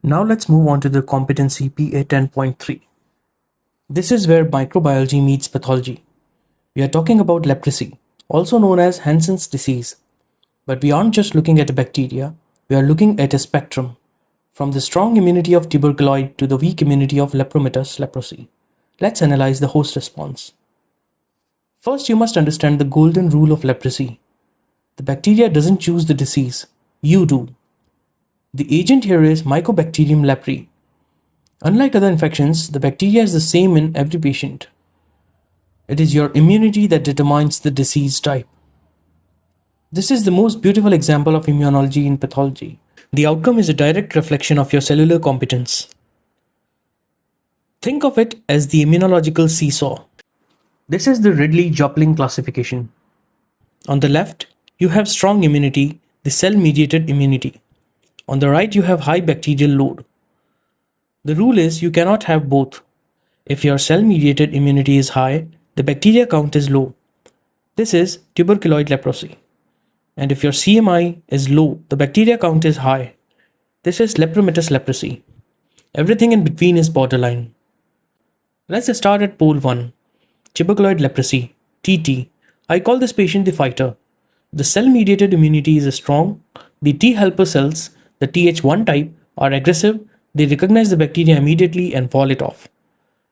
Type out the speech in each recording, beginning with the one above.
Now let's move on to the competency PA10.3. This is where microbiology meets pathology. We are talking about leprosy, also known as Hansen's disease. But we aren't just looking at a bacteria, we are looking at a spectrum, from the strong immunity of tuberculoid to the weak immunity of Leprometus leprosy. Let's analyze the host response. First, you must understand the golden rule of leprosy. The bacteria doesn't choose the disease, you do. The agent here is Mycobacterium leprae. Unlike other infections, the bacteria is the same in every patient. It is your immunity that determines the disease type. This is the most beautiful example of immunology in pathology. The outcome is a direct reflection of your cellular competence. Think of it as the immunological seesaw. This is the Ridley-Joplin classification. On the left, you have strong immunity, the cell-mediated immunity. On the right, you have high bacterial load. The rule is you cannot have both. If your cell-mediated immunity is high, the bacteria count is low. This is tuberculoid leprosy. And if your CMI is low, the bacteria count is high. This is Leprometus leprosy. Everything in between is borderline. Let's start at pole 1, tuberculoid leprosy, TT. I call this patient the fighter. The cell-mediated immunity is strong. The T helper cells, the Th1 type, are aggressive. They recognize the bacteria immediately and wall it off.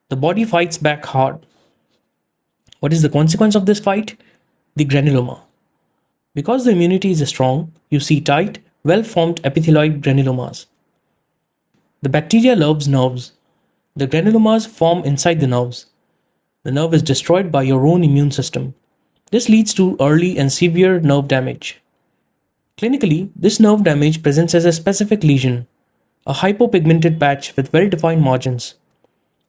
The body fights back hard. What is the consequence of this fight? The granuloma. Because the immunity is strong, you see tight, well-formed epithelioid granulomas. The bacteria loves nerves. The granulomas form inside the nerves. The nerve is destroyed by your own immune system. This leads to early and severe nerve damage. Clinically, this nerve damage presents as a specific lesion, a hypopigmented patch with well-defined margins.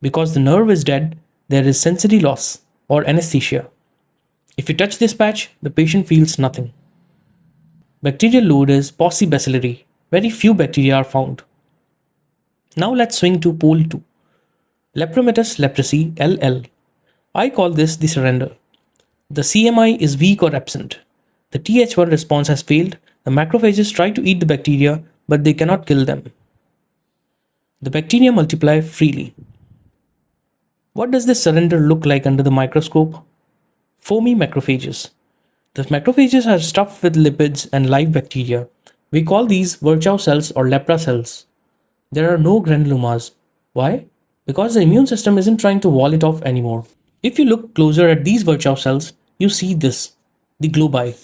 Because the nerve is dead, there is sensory loss or anesthesia. If you touch this patch, the patient feels nothing. Bacterial load is paucibacillary. Very few bacteria are found. Now let's swing to pole 2. Leprometus leprosy, LL. I call this the surrender. The CMI is weak or absent. The Th1 response has failed. The macrophages try to eat the bacteria, but they cannot kill them. The bacteria multiply freely. What does this surrender look like under the microscope? Foamy macrophages. The macrophages are stuffed with lipids and live bacteria. We call these Virchow cells or lepra cells. There are no granulomas. Why? Because the immune system isn't trying to wall it off anymore. If you look closer at these Virchow cells, you see this, the globi.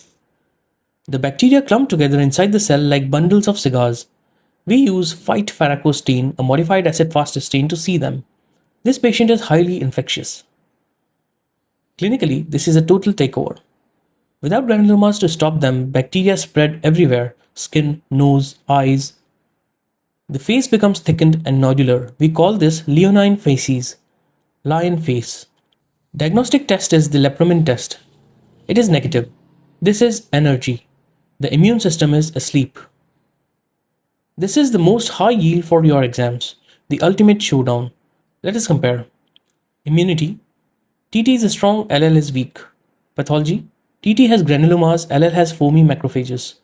The bacteria clump together inside the cell like bundles of cigars. We use phyt-Faraco stain, a modified acid-fast stain, to see them. This patient is highly infectious. Clinically, this is a total takeover. Without granulomas to stop them, bacteria spread everywhere, skin, nose, eyes. The face becomes thickened and nodular. We call this leonine facies, lion face. Diagnostic test is the Lepromin test. It is negative. This is energy. The immune system is asleep. This is the most high yield for your exams, the ultimate showdown. Let us compare. Immunity. TT is strong, LL is weak. Pathology. TT has granulomas, LL has foamy macrophages.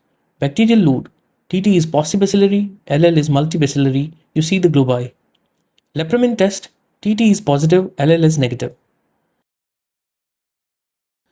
Bacterial load. TT is paucibacillary, LL is multibacillary. You see the globi. Lepromin test. TT is positive, LL is negative.